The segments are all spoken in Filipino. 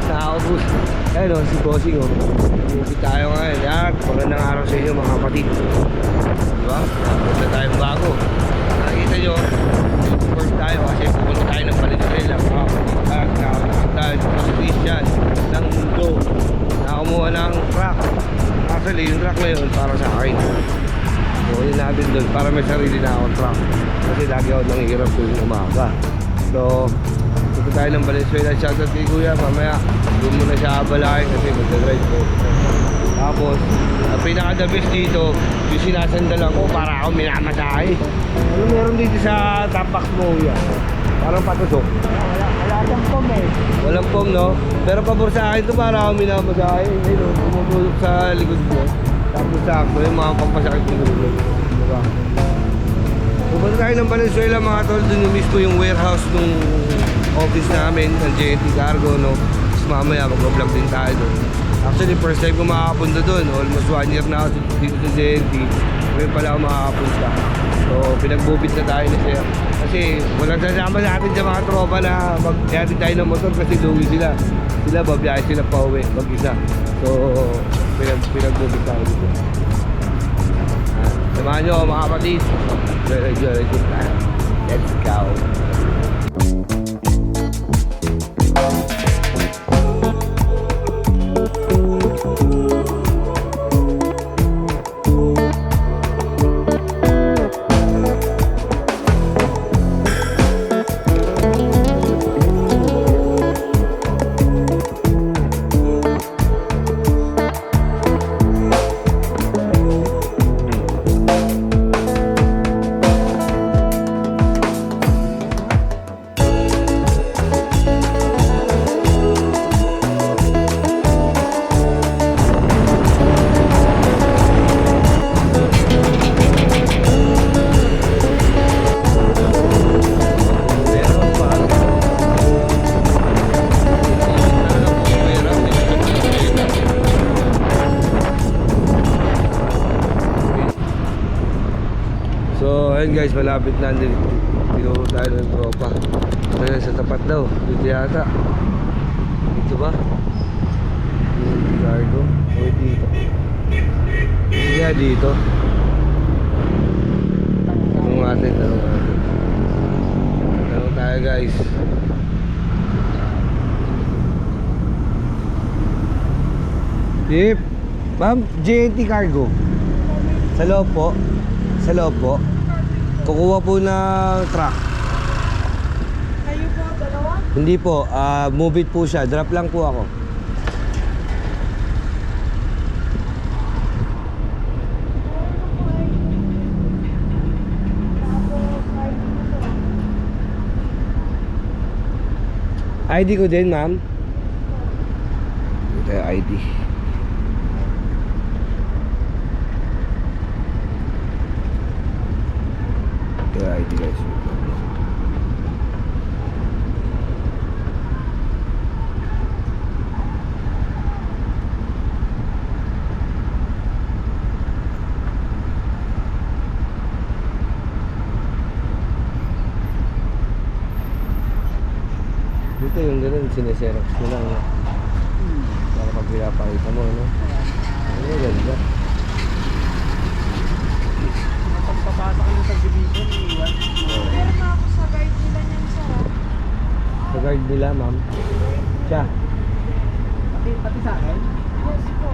Nakaubos. Ayun o, si Bossing o. Bukit tayo ngayon. Yan, magandang araw sa inyo mga kapatid. Diba? Punta tayong bago. Nakikita nyo, first tayo kasi pupunta tayo ng Valenzuela. Mga kapatid. At nakapunta tayo sa Christian ng mundo. Nakumuha ng truck. Actually, yung truck na yun para sa akin. So, yun natin doon para may sarili na akong truck. Kasi lagi ako nanghihirap tuwing umaga. So, punta tayo ng Valenzuela. Shoutout kay Kuya. Mamaya, doon muna siya abalahin kasi magdadrive ko. Tapos, ang pinaka-the best dito, yung sinasandalan ko para ako minamasahe. Ano meron dito sa Tampax mo, Kuya? Parang patusok. Wala siyang pom eh. Walang pom, no? Pero pabor sa akin ito para ako minamasahe. Ayun, tumutulog sa likod ko. Tapos sakto, yung mga pampasakit ko nilulog. Diba? Pupunta tayo ng Valenzuela mga tol. Doon yung mismo yung warehouse nung office namin ng JNT Cargo, no? Tapos mamaya mag-vlog din tayo doon. Actually, first time ko makakapunta doon. Almost 1 year na ako dito sa JNT. Ngayon pala ako makakapunta. So, pinagbubit na tayo ni Sir. Kasi walang sasama sa atin sa mga tropa na mag-yatid tayo ng motor kasi luwi sila. Sila, babiyahe sila pa uwi, mag-isa. So, pinagbubit tayo dito. Samahan nyo mga kapatid. Very good tayo. Let's go. Ayun guys, malapit na tinuro tayo ng tropa. Ayun, sa tapat daw. Dito yata. Dito ba? Dito cargo. O dito. Kaya dito. Tanong natin. Tanong tayo guys. Yep. Ma'am, JNT Cargo. Sa loob po. Sa loob po. Kukuha po ng truck. Kayo po, dalawa? Hindi po, move it po siya. Drop lang po ako. ID ko din, ma'am. Ito yung ID. ID guys. Dito yung ganun, sineserox mo lang. Para pag pinapakita mo, no? Ano yung ganda? Pagpapasok ng subdivision, iwan. Meron na ako sa guide nila niyan sa Sa guard nila, ma'am. Siya. Pati sa akin? Yes po.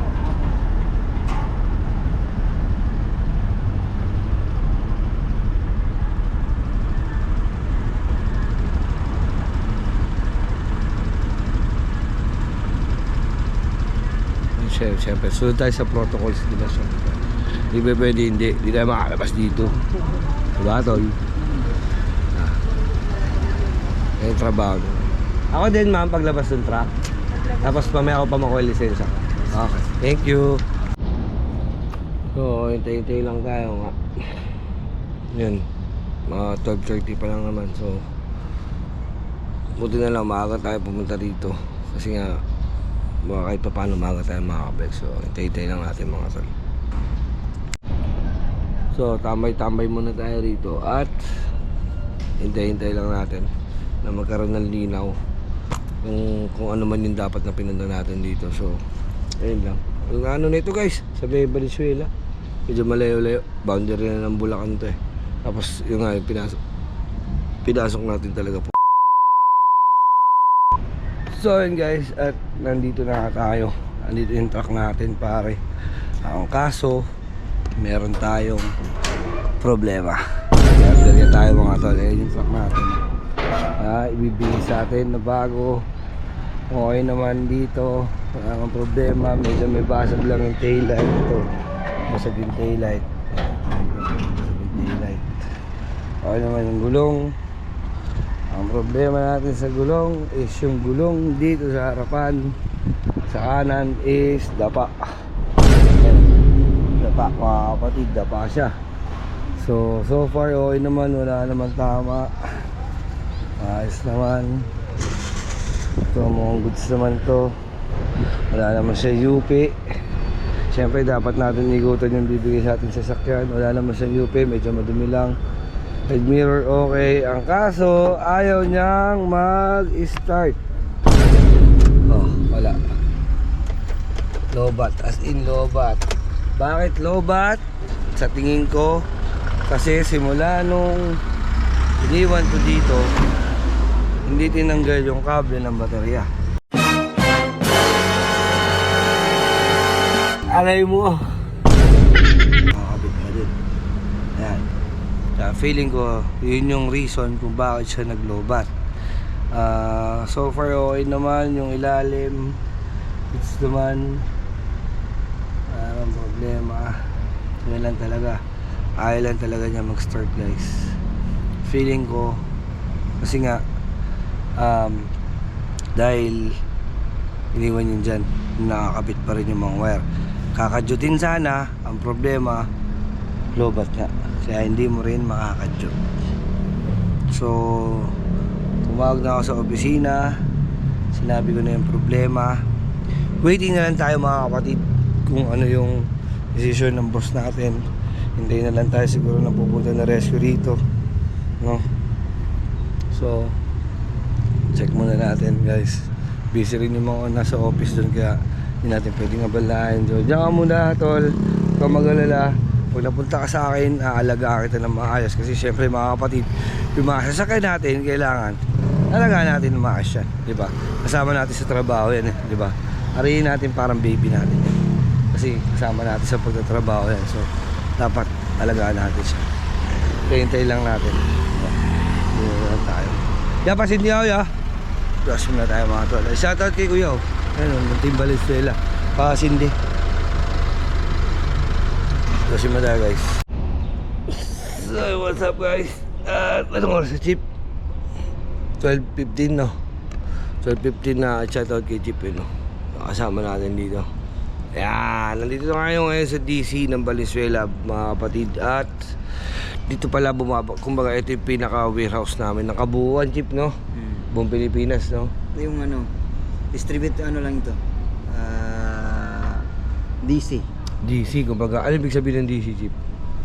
Siyempre, sunod tayo sa protocols nila. Hindi ba pwede, hindi tayo makalabas dito. Diba, tol? Yung trabaho. Ako din, ma'am, paglabas ng truck. Tapos mamaya ako pa makuha yung lisensya. Okay, thank you. So, hintay-hintay lang tayo nga. Yun, mga 12:30 pa lang naman. So, buti na lang, maaga tayo pumunta dito. Kasi nga, kahit pa paano maaga tayo makakabalik. So, hintay-hintay lang natin mga tol. So, tambay-tambay muna tayo rito. At, hintay-hintay lang natin na magkaroon ng linaw kung ano man yung dapat na pinunta natin dito. So ayun lang. Yung ano na ito guys, sa Valenzuela, medyo malayo-layo, boundary na ng Bulacan to eh. Tapos yung nga yung pinasok natin talaga po. So yun guys, at nandito na tayo. Nandito yung truck natin pare. Ang kaso, meron tayong problema. Kaya tayo mga tol, ayun yung truck natin. Ibibigay sa atin na bago. Okay naman dito, wala kang problema. Medyo may basag lang yung taillight ito. Basag yung taillight. Basag yung taillight. Okay naman yung gulong. Ang problema natin sa gulong is yung gulong dito sa harapan, sa kanan is dapa. Dapa mga kapatid, dapa siya. So far okay naman, wala naman tama. Ayos naman. Ito mga goods naman to. Wala naman siya UP. Siyempre dapat natin igutan yung bibigay sa atin sa sasakyan. Wala naman siya UP, medyo madumi lang. Side mirror okay. Ang kaso ayaw niyang mag-start. Oh, wala. Lobat, as in lobat. Bakit lobat? Sa tingin ko kasi simula nung iniwan ko dito, hindi tinanggal yung kable ng baterya. Alay mo. Makakabit na din. Ayan. Kaya feeling ko yun yung reason kung bakit siya naglobat. So far okay naman yung ilalim. It's naman ang problema. Yun lang talaga. Ayaw lang talaga niya mag-start guys. Feeling ko kasi nga dahil iniwan yun dyan, nakakabit pa rin yung mga wire. Kakadyutin sana, ang problema lobat nga, kaya hindi mo rin makakadyut. So tumawag na ako sa opisina, sinabi ko na yung problema. Waiting na lang tayo mga kapatid kung ano yung decision ng boss natin. Hintayin na lang tayo siguro na pupunta na rescue rito, no? So check muna natin guys. Busy rin yung mga nasa office doon, kaya hindi natin pwedeng abalahin. So diyan ka muna tol, huwag kang mag-alala. Pag napunta ka sa akin, aalagaan kita ng maayos. Kasi syempre mga kapatid, yung mga sasakyan natin, kailangan alagaan natin ng maayos yan, diba? Kasama natin sa trabaho yan, diba? Arihin natin parang baby natin yan. Kasi kasama natin sa pagtatrabaho yan. So dapat alagaan natin siya. Hintay lang natin. Dito lang tayo. Yan pa Cindy ako ya. Brush muna tayo mga tol. Shoutout kay Kuya. Ayun, ng Team Valenzuela. Pa Cindy. Brush muna tayo guys. So what's up guys? Anong oras sa Chip? 12:15 no? 12:15 na shoutout kay Chip no? Kasama natin dito. Ayan, nandito na kayo ngayon sa DC ng Valenzuela mga kapatid. At dito pala bumaba, kumbaga ito yung pinaka warehouse namin. Nakabuuan Chip no? Buong Pilipinas no? Yung ano, distribute ano lang ito. DC. DC, kumbaga, ano ibig sabihin ng DC Chip?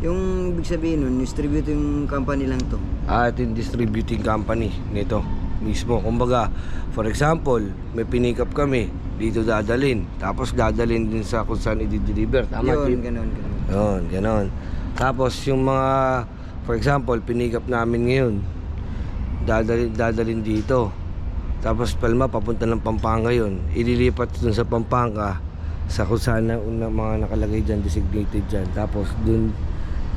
Yung ibig sabihin nun, distribute yung company lang to. Ito yung distributing company nito mismo. Kumbaga, for example, may pinick up kami, dito dadalhin. Tapos dadalhin din sa kung saan i-deliver. Tama Yun, Chip? ganun. Yun, ganon. Tapos yung mga, for example, pinick up namin ngayon, dadalhin dito. Tapos Palma, papunta ng Pampanga yun. Ililipat dun sa Pampanga, sa kung saan na mga nakalagay dyan, designated dyan. Tapos dun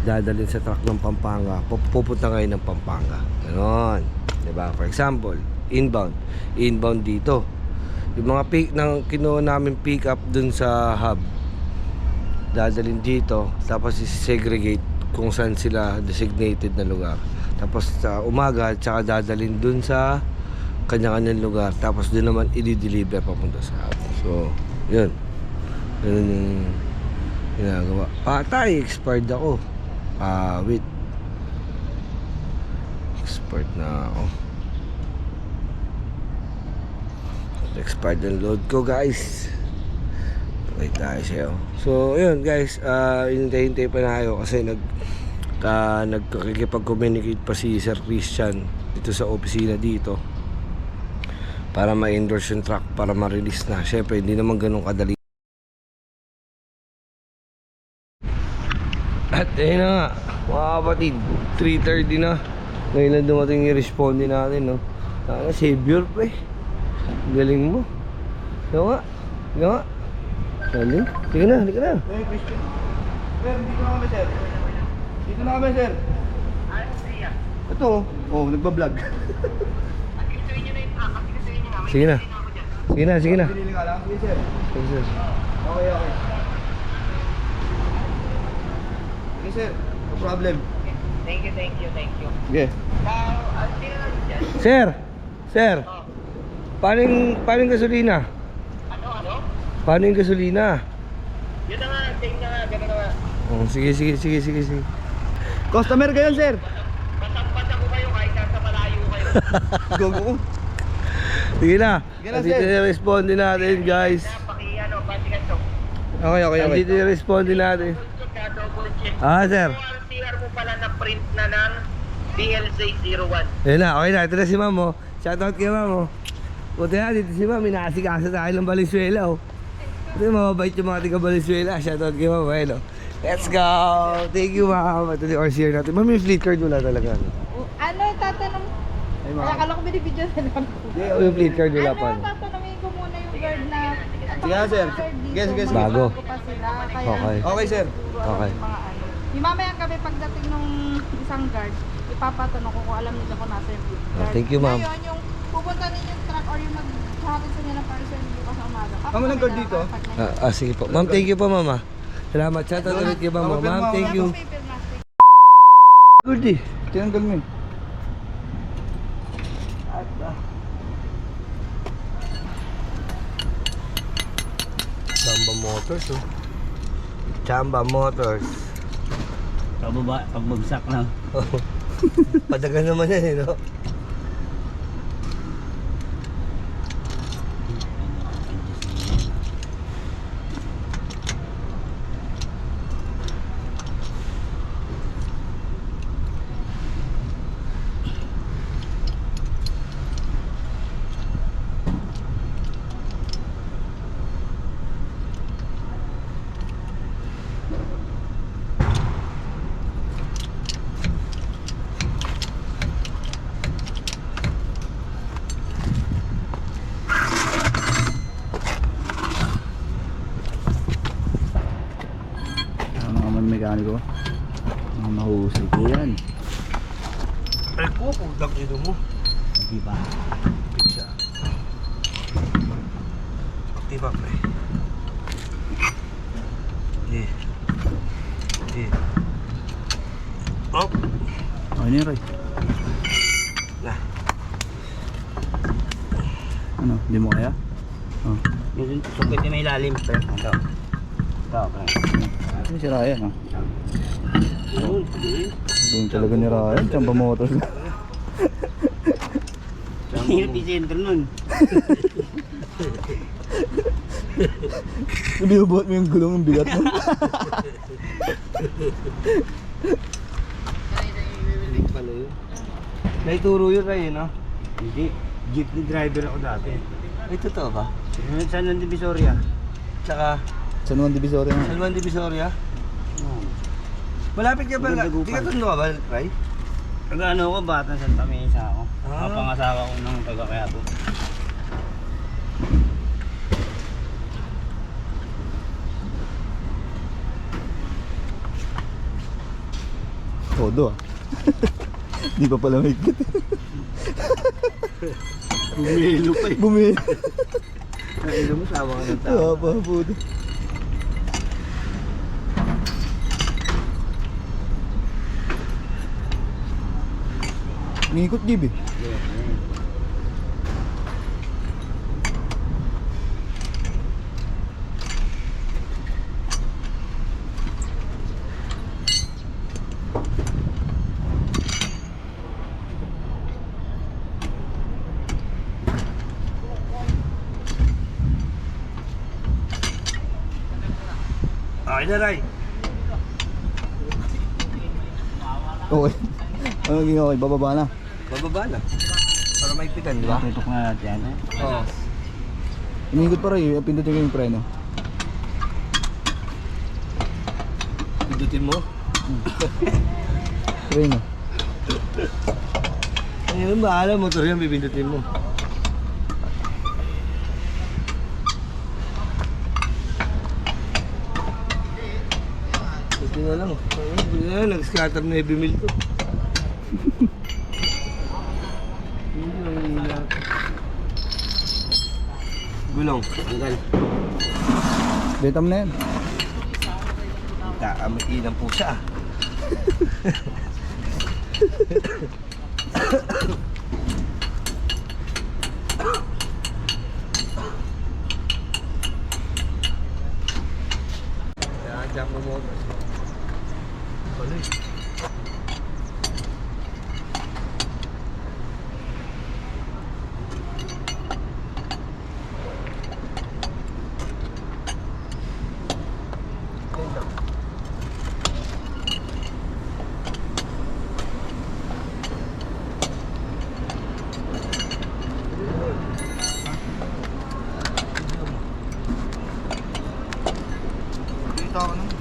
dadalhin sa truck ng Pampanga, pupunta ngayon ng Pampanga. Ganon. Diba? For example, inbound dito. Yung mga pick ng kinuha namin pick up dun sa hub, dadalhin dito, tapos i-segregate kung saan sila designated na lugar. Tapos sa umaga, tsaka dadalhin dun sa kanya-kanyang lugar. Tapos dun naman i-deliver papunta sa hub. So, yun. Yun yung ginagawa. Patay, expired ako. Wait. Expired na ako. Expired ang load ko guys. Wait tayo sa'yo. So yun guys, hintay-hintay pa na kayo kasi nagkakikipag-communicate pa si Sir Christian dito sa opisina dito. para ma-endorse yung truck, para ma-release na. Syempre, hindi naman ganun kadali. At ayun na nga, mga kapatid, 3:30 na. Ngayon lang dumating yung responde natin, no? Sana, savior pa eh. Galing mo. Ikaw nga. Ikaw nga. Galing. Sige na, sige na. Hey, Christian. Sir, dito na kami, sir. Dito na kami, sir. Ito, oh, nagbablog. Sige na. Sige na, sige na. Pinili ka lang. Sige, sir. Sige, sir. Okay, okay. Sige, sir. No problem. Thank you. Sige. Sir! Sir! Paano yung gasolina? Ano? Paano yung gasolina? Yun na nga, same na nga, gano'n na nga. Oh, sige. Customer kayo, sir. Basang-basa ko kayo kahit nasa malayo kayo. Go, go. Sige na. Sige na, Dito sir. na responde natin, guys. Basikan to. Okay, okay, okay. Dito na responde natin. Double check. Ah, sir. Ang CR mo pala na print na ng DLZ01. Ayun na, okay na. Ito na si ma'am, oh. Shoutout kay ma'am, oh. Buti na, dito si ma'am. Inaasikaso tayo ng Valenzuela, oh. Buti mababait yung mga taga Valenzuela. Shoutout kay ma'am, ayun, oh. Let's go! Thank you, ma'am. Ito yung RCR natin. Ma'am, yung fleet card wala talaga. Ano, tatanong? Ay, Kaya akala ko binibidyo na lang. Yung fleet card wala pa. Ano, tatanungin ko muna yung guard na... Sige, sir. Guess. Bago. Pa sila, kaya Okay. Okay, sir. Okay. Yung mga ano. Yung mamayang gabi pagdating nung isang guard, ipapatanong ko kung alam nila kung nasa yung fleet guard. Thank you, ma'am. Ngayon, yung pupunta ninyo yung truck or yung maghahatid sa inyo ng parcel bukas sa umaga. Ma'am, walang guard dito? Sige po. Ma'am, thank you po, ma'am. Salamat. Shoutout ulit kay ma'am. Ma'am, thank you. Good eh. Tinanggal mo eh. Chamba Motors, oh. Chamba Motors. Pababa, pagbagsak lang. Padagan naman yan, eh, no? Mga man mekaniko. Mga mahusay ko yan. Ay ko, pudak ito mo. Diba? Pizza. Diba, pre? Oh, Okay na yun, Roy. na. Ano, hindi mo kaya? Oh. Yung sukit yung may ilalim. Ito. Ito si Ryan, oh. Ayun. Doon talaga ni Ryan, Chamba Motors. Hirap i-center nun. Binubuhat mo yung gulong ng bigat mo. Naituro yun kayo, no? Hindi. Jeepney driver ako dati. Ay, totoo ba? Saan ng Divisoria? Tsaka, San Juan Divisoria nga. San Juan Divisoria? Oo. Malapit ka ba? Dagupan. Di ka tundo ka ba, Ray? Nag-ano ko, bata Santa Mesa ako. Ah. Kapangasawa ko ng taga-Quiapo. Todo, ah. Di pa pala may higit. Bumilo pa eh. Bumili. Ilo mo, sawa ka ng tao. Tama, puto. Ngikot, Gib, eh. Okay na, Ray. Okay. Ano naging okay? Bababa na. Bababa na. Para para maipitan, di ba? Tutok na natin yan eh. Oo. Inigot pa rin, pindutin ko yung preno. Pindutin mo. Preno. Ayun, bahala motor yan, pipindutin mo. Buti na lang. Buti na lang, nag-scatter na heavy meal to. Gulong, tanggal. Beta mo na yan. Kaamay ng pusa. Jump mo mo. Balik. Dito ako naman.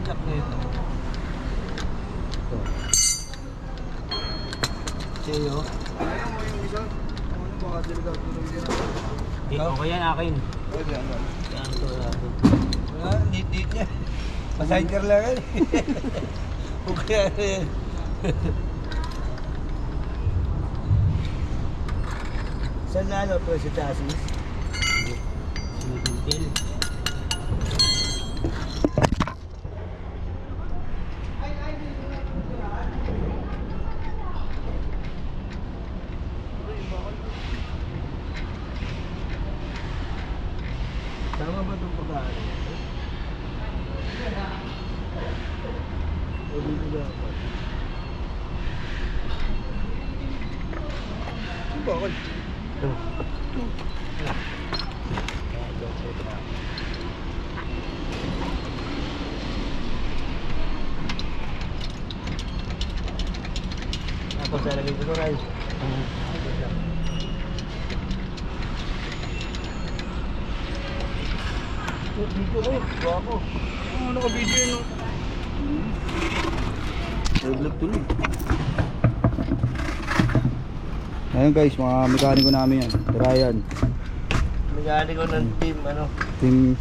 Jack na ito. Sa'yo. Ayaw mo yung isa. Ano baka diligaw tulog din ako. Okay yan akin. Pwede yan. Yan to. Wala, neat niya. Passenger lang yan. Okay na yan. Saan na ano to si chassis? Sinipintil. Tama ba itong pagkaan? O dito dapat? Bakit? Tapos lalagay ko ito rin. Dito ko, guwapo. Oo, naka-video yun. Nag-vlog tuloy. Ayun guys, mga mekaniko namin yan. Ryan. Nagani ko ng team, ano, Team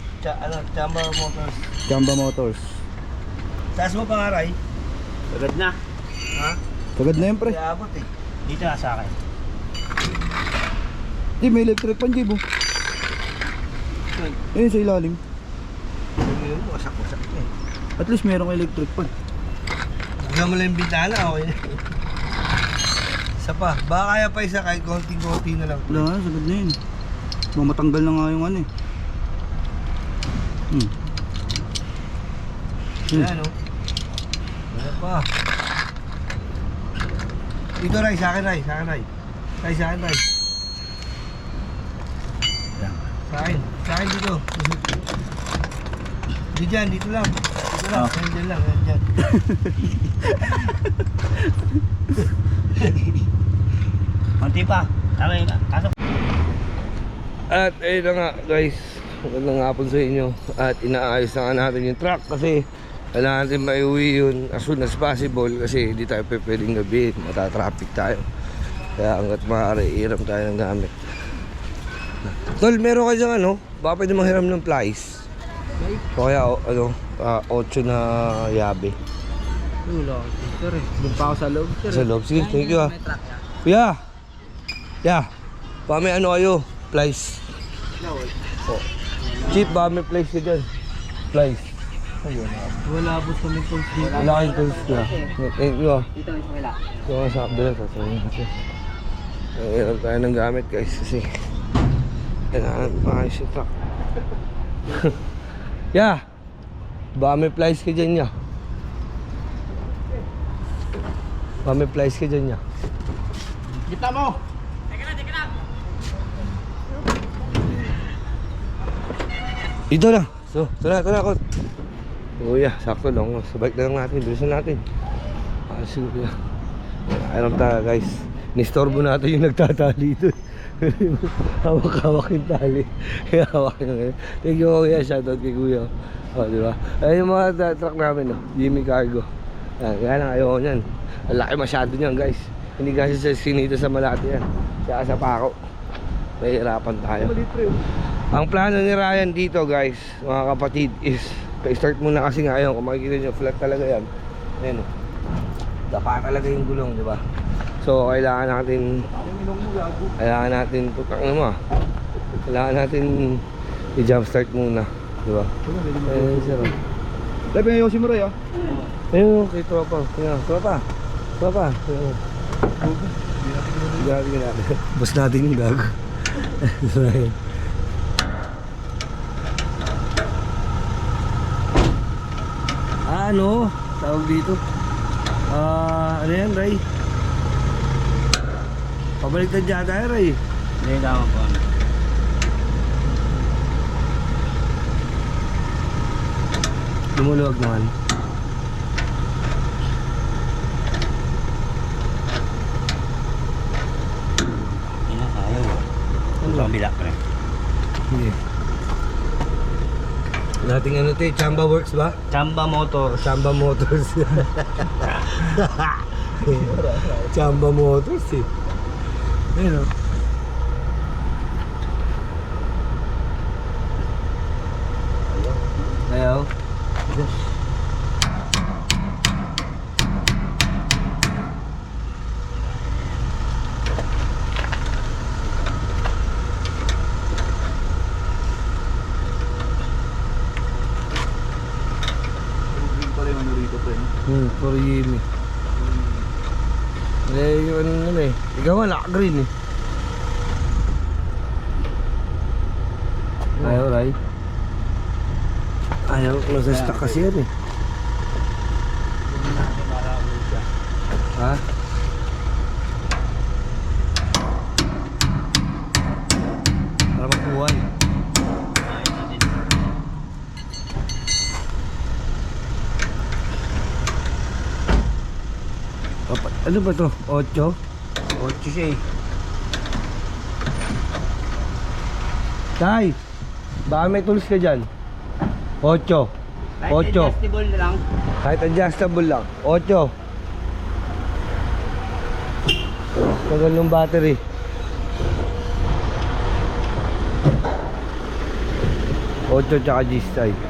Chamba Motors. Chamba Motors. Taas mo pangaray? Agad na. Ha? Tagad na yun pre. Kaya abot eh. Dito na sa akin. Di, may electric pan, Jibo. Ayun sa ilalim. Yun, wasak-wasak na eh. At least merong electric pan. Buksan mo lang yung bintana, okay na. Isa pa, baka kaya pa isa kahit konting-konti na lang. Wala nga, sagad na yun. Mamatanggal na nga yung ano eh. Yan, oh. Wala pa. Dito, Ray, sa akin, Ray, sa akin, Ray. Ray, sa akin, Ray. Sa akin dito. Di dyan, dito lang. Dito lang, dyan lang, dyan. Konti pa. Tama yun. Pasok. At ayun na nga guys, magandang hapon sa inyo. At inaayos na nga natin yung truck kasi kailangan natin maiuwi yun as soon as possible kasi hindi tayo pwedeng gabi, matatraffic tayo. Kaya hanggat maaari, iram tayo ng gamit. Tol, meron ka dyan ano? Baka pwede manghiram ng plies? O kaya ano, 8 na yabe. Wala, sir eh. Doon pa ako sa loob, sir. Sa loob, sige, thank you ah. Kuya! Yeah, baka may ano kayo? Plies. Oh. Cheap, baka may plies ka dyan. Plies. Wala po kami kung sino. Wala kayong tools na. Thank you ah. Dito sa kabila. Ito nga sa kabila, sasabihin kasi. Nangyayon tayo ng gamit guys kasi kailangan maayos yung truck. Yeah! Baka may plies ka dyan ya. Baka may plies ka dyan ya. Kita mo! Dito lang. So, ito na, Kot. Kuya, sakto lang. Sa bike na lang natin. Bilisan natin. Sige, kuya. Alam tayo, guys. Nistorbo natin yung nagtatali ito. Hawak-hawak yung tali. Kaya hawak yung... Thank you, kuya. Shoutout kay kuya. O, diba? Ayun yung mga truck namin, no? Jimmy Cargo. Kaya lang, ayaw ko niyan. Ang laki masyado niyan, guys. Hindi kasi sa sinito sa Malate yan. Kaya sa Paco. Mahirapan tayo. Ang plano ni Ryan dito, guys, mga kapatid, is pa-start muna kasi ngayon. Kung makikita nyo, flat talaga yan. Ayan, dapa talaga yung gulong, di ba? So, kailangan natin putang na mo, kailangan natin i-jump start muna, di ba? Ayun, sir. Labi ngayon si Muray, ah. Ayun, kay tropa. Tropa. Ayun. Grabe ka natin. Bus natin yung gago. Ano? Tawag dito. Ano yan, Ray? Pabaliktad yata yan, Ray. Hindi tama po. Lumuluwag naman. Ayaw. Ano ba? Kabila, pre. Sige. Dating ano ito, Chamba Works ba? Chamba Motor. Chamba Motors. Chamba Motors eh. Ayun o. Ayaw. Pala yung ano rito, pre. Puro Yimi. Yung ano eh. Ikaw nga, naka-green eh. Ayaw, Ray. Ayaw, nasa stock kasi yan eh. Ha? Para magpuhay. Ano ba to? 8? 8 siya eh. Tay! Baka may tools ka dyan? 8. 8. Adjustable na lang. Kahit adjustable lang. 8. Tagal ng battery. Ocho tsaka G-Style.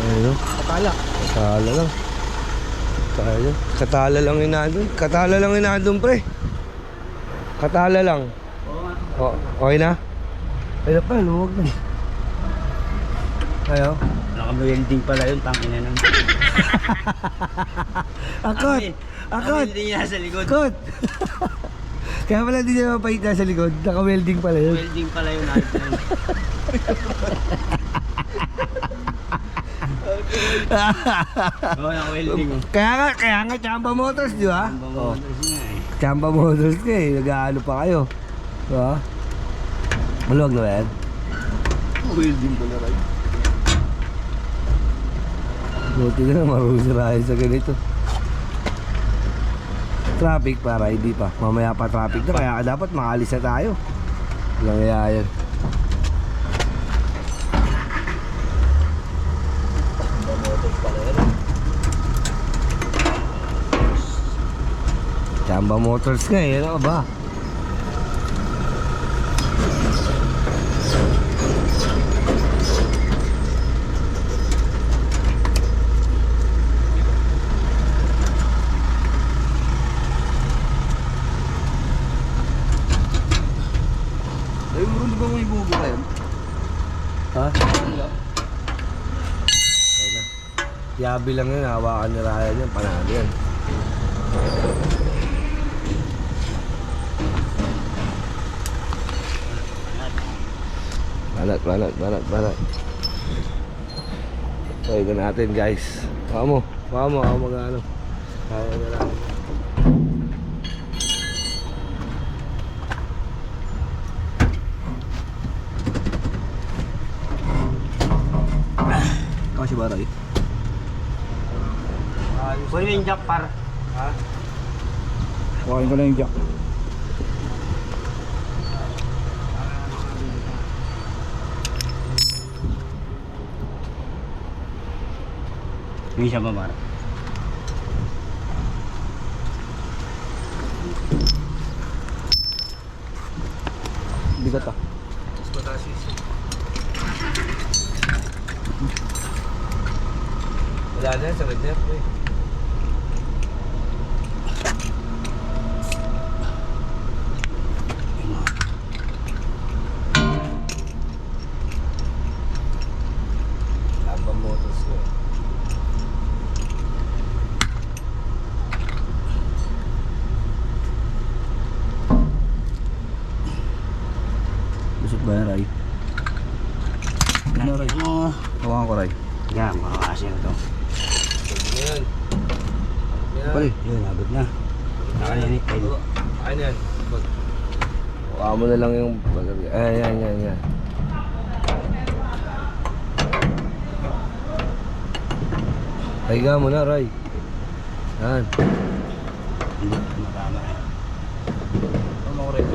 Ayun. Katala. Katala lang. Tayo. Katala lang inadun. Katala lang inadun, pre. Katala lang. Oh, okay na? Ayun pa, luwag na. Ayaw. Naka-welding pala yun, tangin na nang. Akot! Akot! Naka-welding niya sa likod. Akot! Kaya pala di niya mapahit na sa likod. Naka-welding pala yun. Welding pala yun. Ayos na yun. Oo, naka-welding. Kaya nga Chamba Motors, di ba? Chamba Motors nga eh. Chamba Motors ka eh. Nag-aano pa kayo. Di ba? Maluwag na ba yan? Welding pala, Ray. Buti na marusirahin sa ganito. Traffic para, hindi pa. Mamaya pa traffic na, kaya dapat makalis na tayo. Walang yan. Chamba Motors nga eh, ano ba? Ay, meron ba may bugo na yan? Ha? Yabi lang yun, hawakan ni Ryan yan, panalo yan. Balat. Try ko natin guys. Baka mo ako mag-ano. Kaya na lang. Kasi ba rin? Pwede yung jack par. Ha? Kuhain ko lang yung jack. Yung isa pa par. Bigat ah. Mas mataas isi. Wala na, sa red net eh. Tambang motos ko eh. Lusot ba yan, Ray? Ano, Ray? Hawakan ko, Ray. Yan, makakasya na to. Yan. Pali. Yun, abot na. Nakalinik kayo. Ano yan? Huwag mo na lang yung... Ayan. Pahiga mo na, Ray. Yan. Hindi, matama eh. Ano ko, Ray?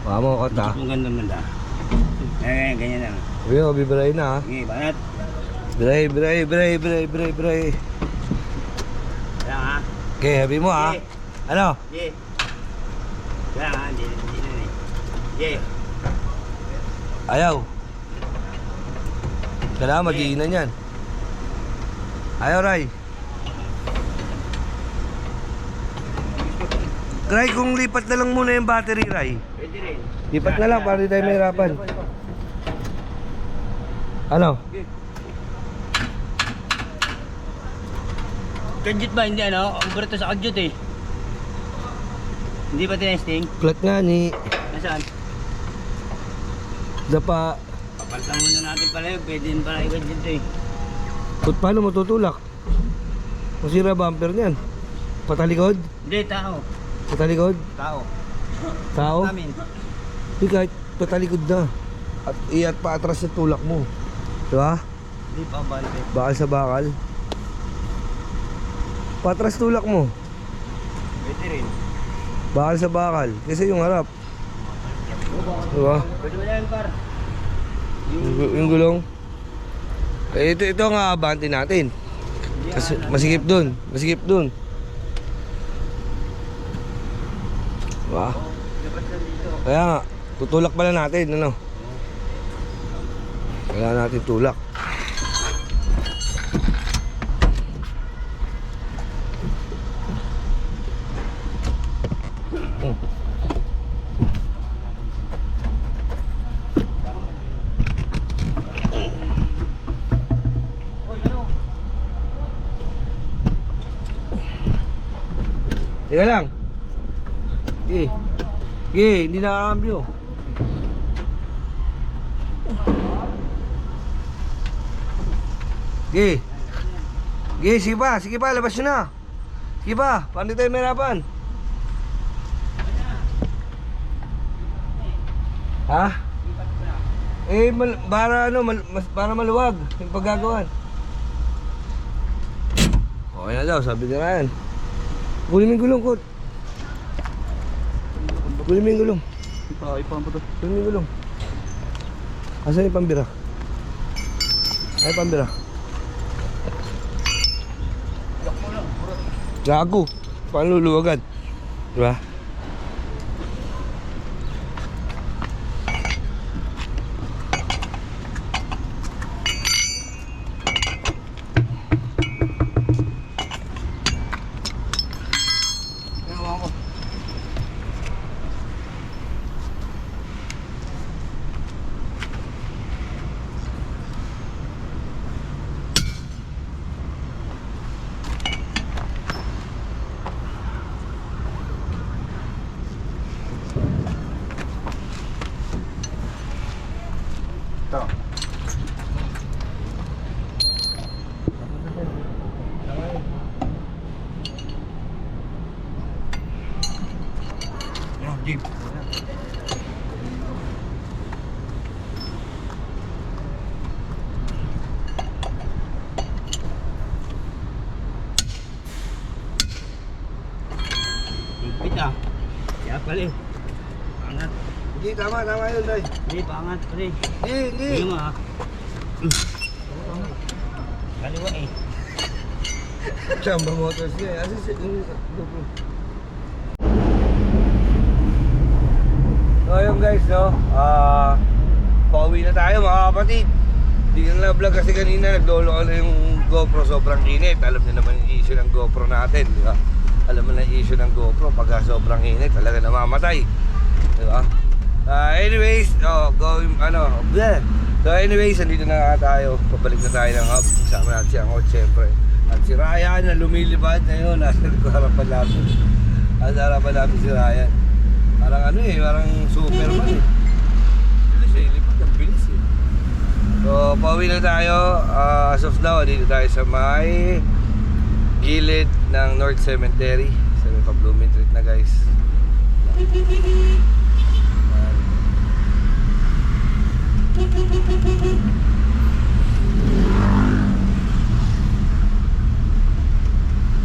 Huwag mo kot ha. Kung ganda mo na. Ganyan lang. Uy, bibiray na ha. Sige, banat. Biray. Kaya ha. Okay, habi mo ha. Okay. Ano? Sige. Kaya ha, hindi na eh. Sige. Ayaw. Kailangan mag-iinan yan. Ayaw, Ray. Ray, kung lipat na lang muna yung battery, Ray. Pwede rin. Lipat na lang para di tayo mahirapan. Ano? Kadyut ba? Hindi ano? Uberto sa kadyut eh. Hindi ba tinesting? Flat nga ni Nasaan? Dapa. Papalitan muna natin pala yun. Pwede din pala i-kadyut eh. Paano matutulak? Masira bumper niyan. Patalikod? Hindi, tao. Patalikod? Tao. Tao? Namin. Hindi kahit patalikod na. At iat pa atras sa tulak mo. Diba? Hindi pa bante. Bakal sa bakal. Patras tulak mo. Pwede rin. Bakal sa bakal. Kasi yung harap. Diba? Pwede mo yan par. Yung gulong. Eh, ito nga abante natin. Kasi masikip dun. Diba? Kaya nga, tutulak pala natin, ano? Kailangan natin tulak. Teka lang. Hindi nakakambyo. Sige pa, labas nyo na. Sige pa, paano tayo mahirapan? Ha? Para maluwag yung paggagawan. Okay na daw, sabi ni Ryan. Kunin mo yung gulong, Kot. Kunin mo yung gulong. Ipang pa to. Kunin mo yung gulong. Asan yung pambira? Ay, pambira. Gago. Paano luluwagan? Diba? Jeep. Higpit ah. Kaya pala eh. Angat. Hindi, tama yun, Day. Hindi, paangat pala eh. Hindi. Hindi mo ah. Kaliwa eh. Chamba Motors niya. So ayun guys, no? Pauwi na tayo mga kapatid. Hindi ka na vlog kasi kanina naglolo ko na yung GoPro, sobrang init. Alam niyo naman yung issue ng GoPro natin, di ba? Alam mo na yung issue ng GoPro, pagka sobrang init talaga namamatay, di ba? Anyways, bleh. So anyways, andito na nga tayo. Pabalik na tayo ng hub. Kasama natin si Angkot, syempre. At si Ryan na lumilipad ngayon, nasa harapan natin. Nasa harapan natin si Ryan. Parang parang Superman eh. Bilis eh, lipad ang bilis eh. So, pauwi na tayo. As of now, dito tayo sa may gilid ng North Cemetery. Sa may pa-Blooming Street na guys.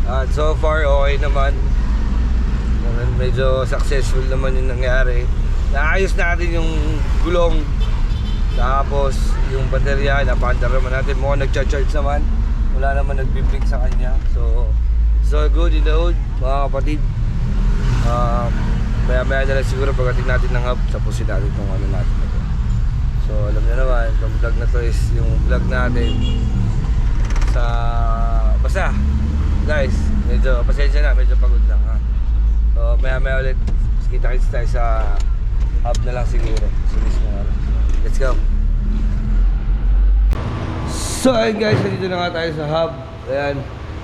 At so far, okay naman. Medyo successful naman yung nangyari. Naayos natin yung gulong. Tapos yung baterya, napandar naman natin. Mukhang nagcha-charge naman. Wala naman nagbiblink sa kanya. So good in the hood, mga kapatid. Maya-maya na lang siguro pagdating natin ng hub, tapusin natin itong ano natin. So alam niyo naman, itong vlog na to is yung vlog natin sa basta guys, medyo pasensya na, medyo pagod lang ha. So maya-maya ulit kita-kits tayo sa hub na lang siguro. So mismo let's go. So ayun guys, dito na nga tayo sa hub. Ayan,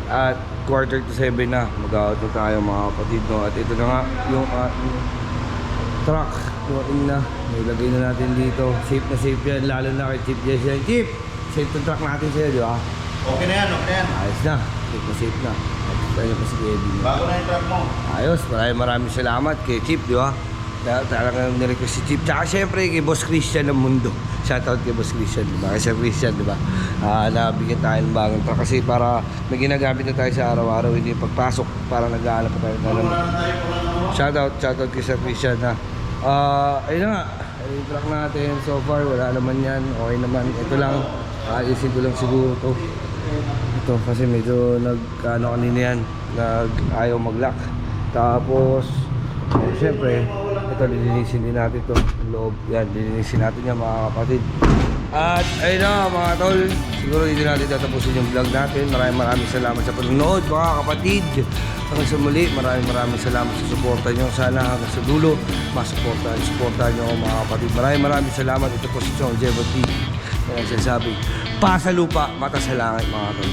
at 6:45 na, mag-out na tayo mga kapatid, no? At ito na nga yung truck, dumating na, nilagay na natin dito. Safe na safe yan, lalo na kay Chief Jesse. Chief, safe yung truck natin sa'yo, di ba? Okay na yan, okay na yan. Ayos na, safe na. At tayo pa si Eddie. Bago na yung truck mo. Ayos, maraming salamat kay Chief, di ba? Talagang nirequest si Chief. Tsaka syempre kay Boss Christian ng mundo. Shoutout kay Boss Christian, di ba? Kay Sir Christian, di ba? Nabigyan tayo ng bagong truck kasi para may ginagamit na tayo sa araw-araw, hindi pagpasok para nag-aalap pa tayo. Shoutout kay Sir Christian ha. Ayun na nga, yung truck natin so far, wala naman yan, okay naman. Ito lang, ayusin ko lang siguro to. Ito kasi medyo kanina yan, ayaw mag-lock. Tapos siyempre, ito lilinisin din natin to, loob yan, lilinisin natin yan mga kapatid. At ayun na mga tol, siguro dito natin tatapusin yung vlog natin. Maraming salamat sa panonood mga kapatid. Hanggang sa muli, maraming salamat sa suporta nyo. Sana hanggang sa dulo, masuportahan nyo mga kapatid. Maraming salamat. Ito po si Chong Jevo TV. Kaya sinasabi, pa sa lupa, mata sa langit mga tol.